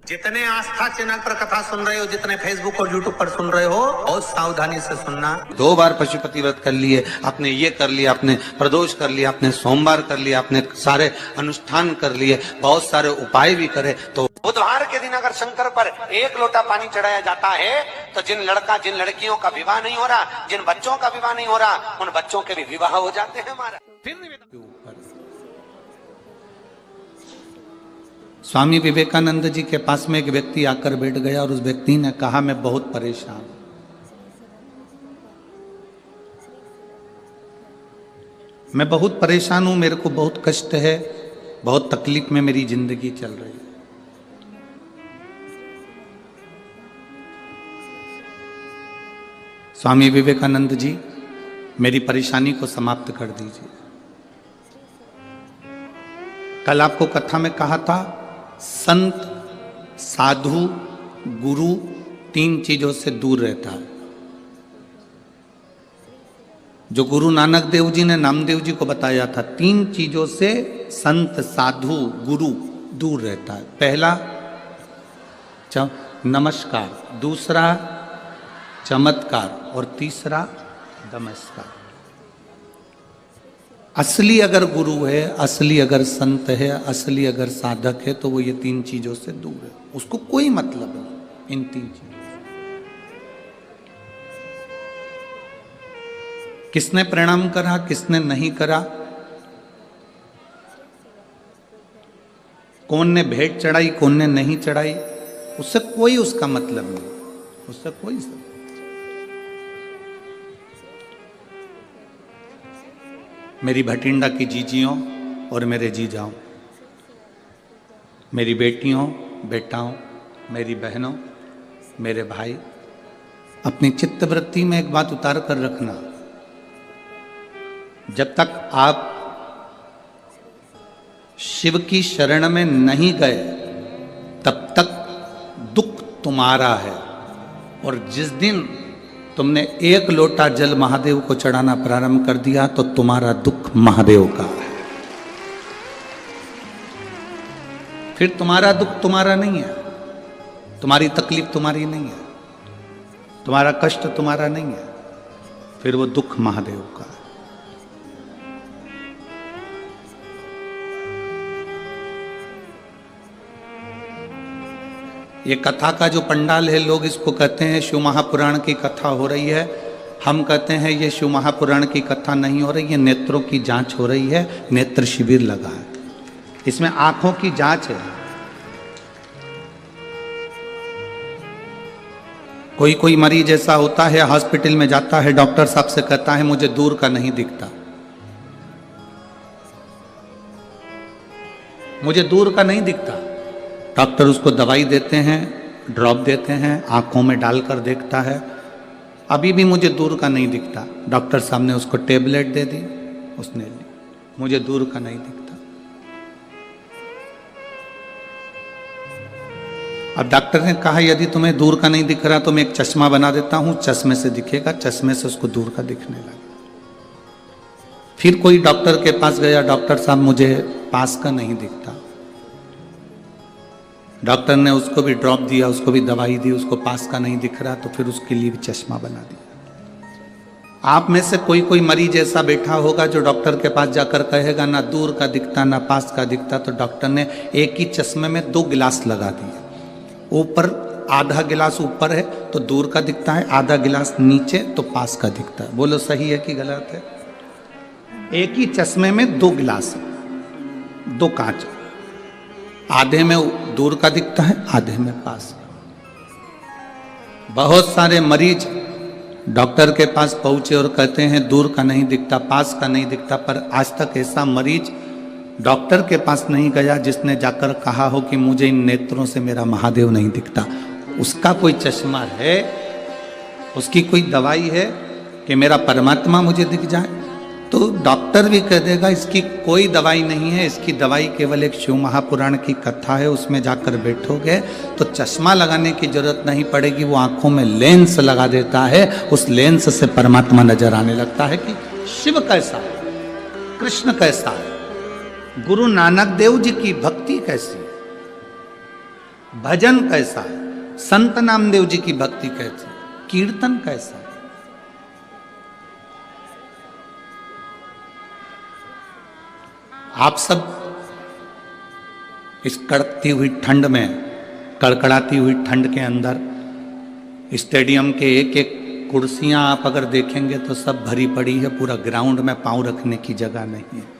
जितने आस्था चैनल पर कथा सुन रहे हो, जितने फेसबुक और यूट्यूब पर सुन रहे हो, बहुत सावधानी से सुनना। 2 बार पशुपति व्रत कर लिए, आपने ये कर लिया, आपने प्रदोष कर लिया, आपने सोमवार कर लिया, आपने सारे अनुष्ठान कर लिए, बहुत सारे उपाय भी करे, तो बुधवार के दिन अगर शंकर पर 1 लोटा पानी चढ़ाया जाता है तो जिन लड़कियों का विवाह नहीं हो रहा, जिन बच्चों का विवाह नहीं हो रहा, उन बच्चों के भी विवाह हो जाते हैं। हमारा फिर स्वामी विवेकानंद जी के पास में एक व्यक्ति आकर बैठ गया और उस व्यक्ति ने कहा, मैं बहुत परेशान हूं, मैं बहुत परेशान हूं, मेरे को बहुत कष्ट है, बहुत तकलीफ में मेरी जिंदगी चल रही है। स्वामी विवेकानंद जी, मेरी परेशानी को समाप्त कर दीजिए। कल आपको कथा में कहा था, संत, साधु, गुरु 3 चीजों से दूर रहता है। जो गुरु नानक देव जी ने नामदेव जी को बताया था, 3 चीजों से संत, साधु, गुरु दूर रहता है। पहला नमस्कार, दूसरा चमत्कार और तीसरा नमस्कार। असली अगर गुरु है, असली अगर संत है, असली अगर साधक है, तो वो ये 3 चीजों से दूर है। उसको कोई मतलब नहीं इन 3 चीजों से। किसने प्रणाम करा, किसने नहीं करा, कौन ने भेंट चढ़ाई, कौन ने नहीं चढ़ाई, उससे कोई उसका मतलब नहीं, उससे कोई सब। मेरी भटिंडा की जीजियों और मेरे जीजाओं, मेरी बेटियों, बेटाओं, मेरी बहनों, मेरे भाई, अपनी चित्तवृत्ति में एक बात उतार कर रखना, जब तक आप शिव की शरण में नहीं गए तब तक दुख तुम्हारा है, और जिस दिन तुमने 1 लोटा जल महादेव को चढ़ाना प्रारंभ कर दिया तो तुम्हारा दुख महादेव का है। फिर तुम्हारा दुख तुम्हारा नहीं है, तुम्हारी तकलीफ तुम्हारी नहीं है, तुम्हारा कष्ट तुम्हारा नहीं है, फिर वो दुख महादेव का है। ये कथा का जो पंडाल है, लोग इसको कहते हैं शिव महापुराण की कथा हो रही है। हम कहते हैं ये शिव महापुराण की कथा नहीं हो रही है, नेत्रों की जांच हो रही है, नेत्र शिविर लगा है, इसमें आंखों की जांच है। कोई मरीज ऐसा होता है, हॉस्पिटल में जाता है, डॉक्टर साहब से कहता है मुझे दूर का नहीं दिखता, मुझे दूर का नहीं दिखता। डॉक्टर उसको दवाई देते हैं, ड्रॉप देते हैं, आंखों में डालकर देखता है, अभी भी मुझे दूर का नहीं दिखता। डॉक्टर साहब ने उसको टेबलेट दे दी, उसने ली, मुझे दूर का नहीं दिखता। अब डॉक्टर ने कहा यदि तुम्हें दूर का नहीं दिख रहा तो मैं एक चश्मा बना देता हूं, चश्मे से दिखेगा। चश्मे से उसको दूर का दिखने लगा। फिर कोई डॉक्टर के पास गया, डॉक्टर साहब मुझे पास का नहीं दिखता। डॉक्टर ने उसको भी ड्रॉप दिया, उसको भी दवाई दी, उसको पास का नहीं दिख रहा तो फिर उसके लिए भी चश्मा बना दिया। आप में से कोई मरीज ऐसा बैठा होगा जो डॉक्टर के पास जाकर कहेगा ना दूर का दिखता ना पास का दिखता, तो डॉक्टर ने एक ही चश्मे में 2 गिलास लगा दिए। ऊपर आधा गिलास ऊपर है तो दूर का दिखता है, आधा गिलास नीचे तो पास का दिखता है। बोलो सही है कि गलत है? एक ही चश्मे में 2 गिलास, 2 कांच, आधे में दूर का दिखता है, आधे में पास। बहुत सारे मरीज डॉक्टर के पास पहुंचे और कहते हैं दूर का नहीं दिखता, पास का नहीं दिखता, पर आज तक ऐसा मरीज डॉक्टर के पास नहीं गया जिसने जाकर कहा हो कि मुझे इन नेत्रों से मेरा महादेव नहीं दिखता। उसका कोई चश्मा है, उसकी कोई दवाई है कि मेरा परमात्मा मुझे दिख जाए, तो डॉक्टर भी कह देगा इसकी कोई दवाई नहीं है, इसकी दवाई केवल एक शिव महापुराण की कथा है, उसमें जाकर बैठोगे तो चश्मा लगाने की जरूरत नहीं पड़ेगी। वो आंखों में लेंस लगा देता है, उस लेंस से परमात्मा नजर आने लगता है कि शिव कैसा है, कृष्ण कैसा है, गुरु नानक देव जी की भक्ति कैसी है। भजन कैसा है, संत नामदेव जी की भक्ति कैसी, कीर्तन कैसा है। आप सब इस कड़कती हुई ठंड में, कड़कड़ाती हुई ठंड के अंदर स्टेडियम के एक एक कुर्सियां आप अगर देखेंगे तो सब भरी पड़ी है, पूरा ग्राउंड में पांव रखने की जगह नहीं है।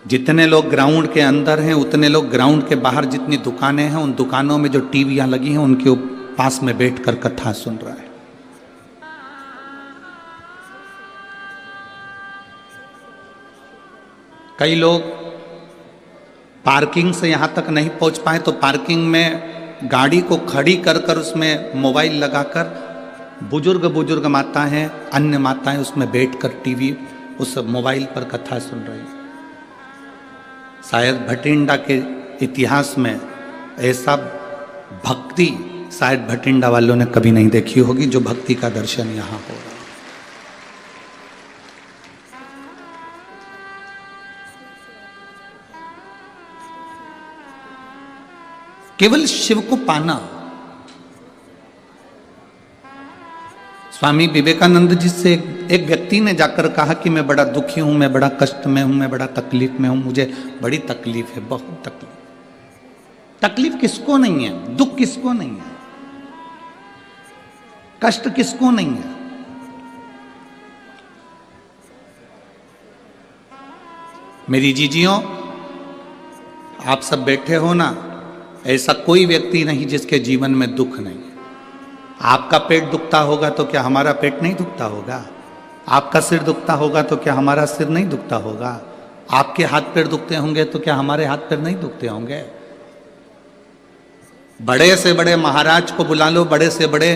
जितने लोग ग्राउंड के अंदर हैं उतने लोग ग्राउंड के बाहर जितनी दुकानें हैं उन दुकानों में जो टीवियां लगी हैं उनके पास में बैठकर कथा सुन रहा है। कई लोग पार्किंग से यहां तक नहीं पहुंच पाए तो पार्किंग में गाड़ी को खड़ी कर कर उसमें मोबाइल लगाकर बुजुर्ग माताएं, अन्य माताएं उसमें बैठकर टीवी उस मोबाइल पर कथा सुन रही हैं। शायद भटिंडा के इतिहास में ऐसा भक्ति शायद भटिंडा वालों ने कभी नहीं देखी होगी जो भक्ति का दर्शन यहां हो रहा है। केवल शिव को पाना। स्वामी विवेकानंद जी से एक व्यक्ति ने जाकर कहा कि मैं बड़ा दुखी हूं, मैं बड़ा कष्ट में हूं, मैं बड़ा तकलीफ में हूं, मुझे बड़ी तकलीफ है, बहुत तकलीफ। तकलीफ किसको नहीं है, दुख किसको नहीं है, कष्ट किसको नहीं है। मेरी जीजियों, आप सब बैठे हो ना, ऐसा कोई व्यक्ति नहीं जिसके जीवन में दुख नहीं। आपका पेट दुखता होगा तो क्या हमारा पेट नहीं दुखता होगा? आपका सिर दुखता होगा तो क्या हमारा सिर नहीं दुखता होगा? आपके हाथ पैर दुखते होंगे तो क्या हमारे हाथ पैर नहीं दुखते होंगे? बड़े से बड़े महाराज को बुला लो, बड़े से बड़े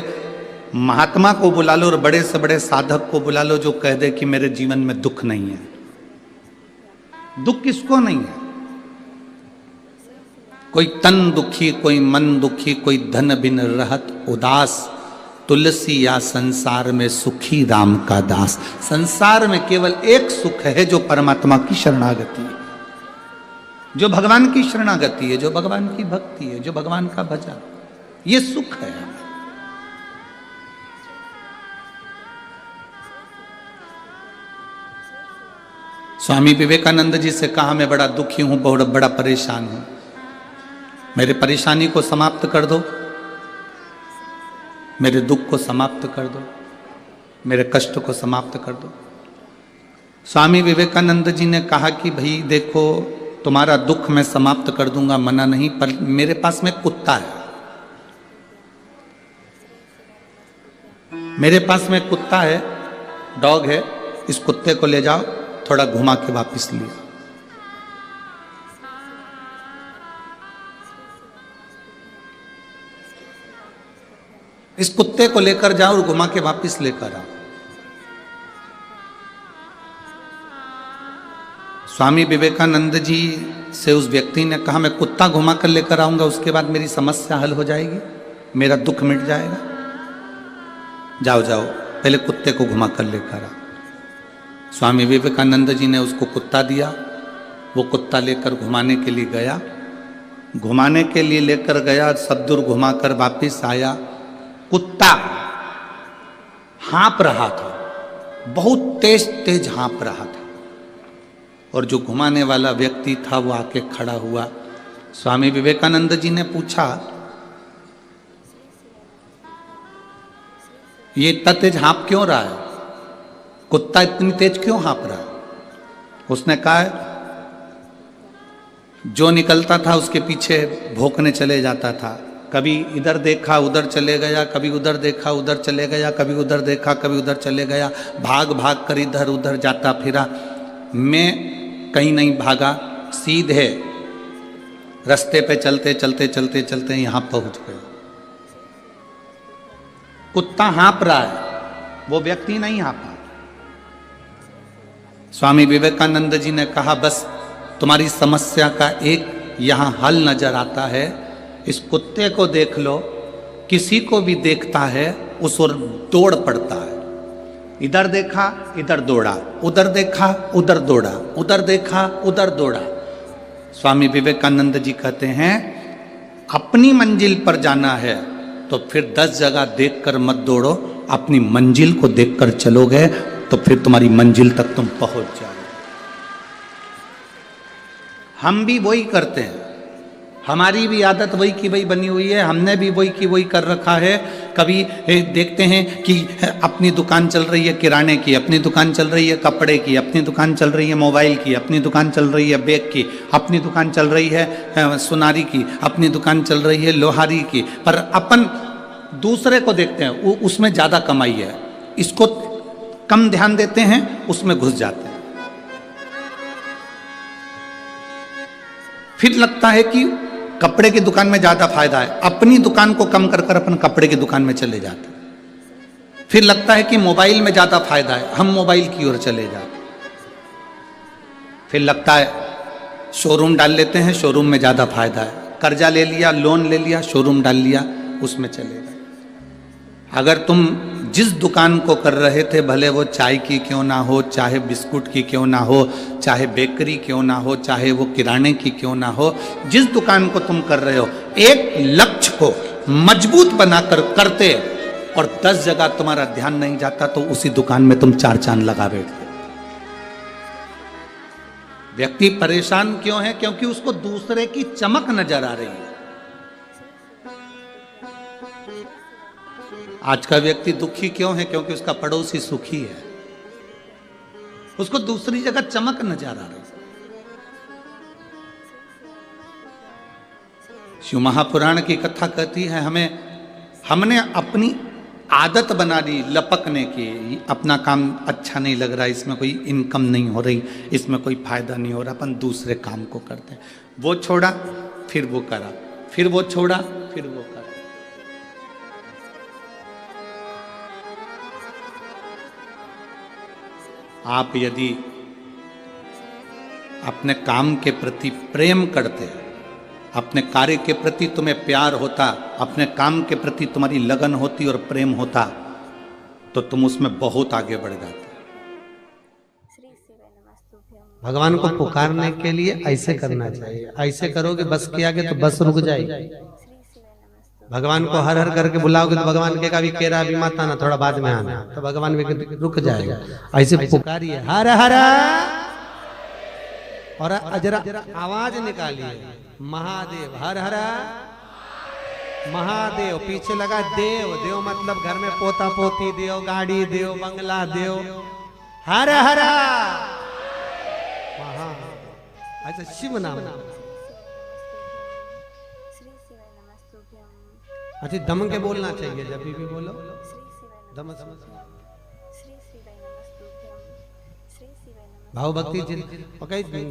महात्मा को बुला लो और बड़े से बड़े साधक को बुला लो जो कह दे कि मेरे जीवन में दुख नहीं है। दुख किसको नहीं है? कोई तन दुखी, कोई मन दुखी, कोई धन बिन रहत उदास, तुलसी या संसार में सुखी राम का दास। संसार में केवल एक सुख है जो परमात्मा की शरणागति है, जो भगवान की शरणागति है, जो भगवान की भक्ति है, जो भगवान का भजन, ये सुख है। स्वामी विवेकानंद जी से कहा मैं बड़ा दुखी हूं, बहुत बड़ा परेशान हूं, मेरे परेशानी को समाप्त कर दो, मेरे दुख को समाप्त कर दो, मेरे कष्ट को समाप्त कर दो। स्वामी विवेकानंद जी ने कहा कि भाई देखो, तुम्हारा दुख मैं समाप्त कर दूंगा, मना नहीं, पर मेरे पास में कुत्ता है, मेरे पास में कुत्ता है, डॉग है, इस कुत्ते को ले जाओ, थोड़ा घुमा के वापस ले। इस कुत्ते को लेकर जाओ और घुमा के वापस लेकर आओ। स्वामी विवेकानंद जी से उस व्यक्ति ने कहा मैं कुत्ता घुमा कर लेकर आऊंगा, उसके बाद मेरी समस्या हल हो जाएगी, मेरा दुख मिट जाएगा। जाओ जाओ, पहले कुत्ते को घुमा कर लेकर आओ। स्वामी विवेकानंद जी ने उसको कुत्ता दिया, वो कुत्ता लेकर घुमाने के लिए गया, घुमाने के लिए लेकर गया, सब दूर घुमाकर वापिस आया। कुत्ता हाँप रहा था, बहुत तेज तेज हाँप रहा था, और जो घुमाने वाला व्यक्ति था वो आके खड़ा हुआ। स्वामी विवेकानंद जी ने पूछा ये इतना तेज हाँप क्यों रहा है, कुत्ता इतनी तेज क्यों हाँप रहा है? उसने कहा जो निकलता था उसके पीछे भौंकने चले जाता था, कभी इधर देखा उधर चले गया, कभी उधर देखा उधर चले गया, कभी उधर देखा कभी उधर चले गया, भाग भाग कर इधर उधर जाता फिरा। मैं कहीं नहीं भागा, सीधे रास्ते पे चलते चलते चलते चलते यहाँ पहुँच गए। कुत्ता हाँप रहा है, वो व्यक्ति नहीं हाँपा। स्वामी विवेकानंद जी ने कहा बस तुम्हारी समस्या का एक यहाँ हल नजर आता है, इस कुत्ते को देख लो, किसी को भी देखता है उस ओर दौड़ पड़ता है, इधर देखा इधर दौड़ा, उधर देखा उधर दौड़ा, उधर देखा उधर दौड़ा। स्वामी विवेकानंद जी कहते हैं अपनी मंजिल पर जाना है तो फिर 10 जगह देखकर मत दौड़ो, अपनी मंजिल को देखकर चलोगे तो फिर तुम्हारी मंजिल तक तुम पहुंच जाओगे। हम भी वही करते हैं, हमारी भी आदत वही की वही बनी हुई है, हमने भी वही की वही कर रखा है। कभी देखते हैं कि अपनी दुकान चल रही है किराने की, अपनी दुकान चल रही है कपड़े की, अपनी दुकान चल रही है मोबाइल की, अपनी दुकान चल रही है बैग की, अपनी दुकान चल रही है सुनारी की, अपनी दुकान चल रही है लोहारी की, पर अपन दूसरे को देखते हैं उसमें ज़्यादा कमाई है, इसको कम ध्यान देते हैं, उसमें घुस जाते हैं। फिर लगता है कि कपड़े की दुकान में ज्यादा फायदा है, अपनी दुकान को कम कर कर अपन कपड़े की दुकान में चले जाते हैं। फिर लगता है कि मोबाइल में ज्यादा फायदा है, हम मोबाइल की ओर चले जाते हैं। फिर लगता है शोरूम डाल लेते हैं, शोरूम में ज्यादा फायदा है, कर्जा ले लिया, लोन ले लिया, शोरूम डाल लिया, उसमें चले गए। अगर तुम जिस दुकान को कर रहे थे, भले वो चाय की क्यों ना हो, चाहे बिस्कुट की क्यों ना हो, चाहे बेकरी क्यों ना हो, चाहे वो किराने की क्यों ना हो, जिस दुकान को तुम कर रहे हो, एक लक्ष्य को मजबूत बनाकर करते और 10 जगह तुम्हारा ध्यान नहीं जाता तो उसी दुकान में तुम 4 चांद लगा बैठते। व्यक्ति परेशान क्यों है? क्योंकि उसको दूसरे की चमक नजर आ रही है। आज का व्यक्ति दुखी क्यों है? क्योंकि उसका पड़ोसी सुखी है, उसको दूसरी जगह चमक नजर आ रही है। शिव महापुराण की कथा कहती है हमने अपनी आदत बना ली लपकने की, अपना काम अच्छा नहीं लग रहा, इसमें कोई इनकम नहीं हो रही, इसमें कोई फायदा नहीं हो रहा, अपन दूसरे काम को करते हैं। वो छोड़ा फिर वो करा, फिर वो छोड़ा फिर वो करा। आप यदि अपने काम के प्रति प्रेम करते, अपने कार्य के प्रति तुम्हें प्यार होता, अपने काम के प्रति तुम्हारी लगन होती और प्रेम होता, तो तुम उसमें बहुत आगे बढ़ जाते। भगवान को पुकारने के लिए ऐसे करना चाहिए, ऐसे करोगे बस के आगे तो बस रुक जाएगी। भगवान को हर हर करके बुलाओगे तो भगवान के भी केरा अभी मत आना, थोड़ा बाद में आना, तो भगवान भी रुक जाएगा। ऐसे पुकारिए हर हर और जरा आवाज निकालिए महादेव, हर हर महादेव। पीछे लगा देव, देव मतलब घर में पोता पोती देव, गाड़ी देव, बंगला देव, हर हर महा। अच्छा शिव नाम। अच्छा दम के बोलना चाहिए, जब भी बोलो दम से। भाव भक्ति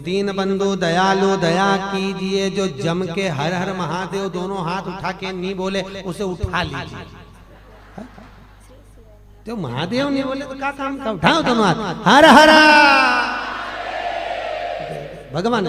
दीन बंधु दयालु दया कीजिए, जो जम के हर हर महादेव दोनों हाथ उठा के नहीं बोले उसे उठा लीजिए। तो महादेव नहीं बोले तो क्या काम का? उठाओ दोनों हाथ, हर हर भगवान।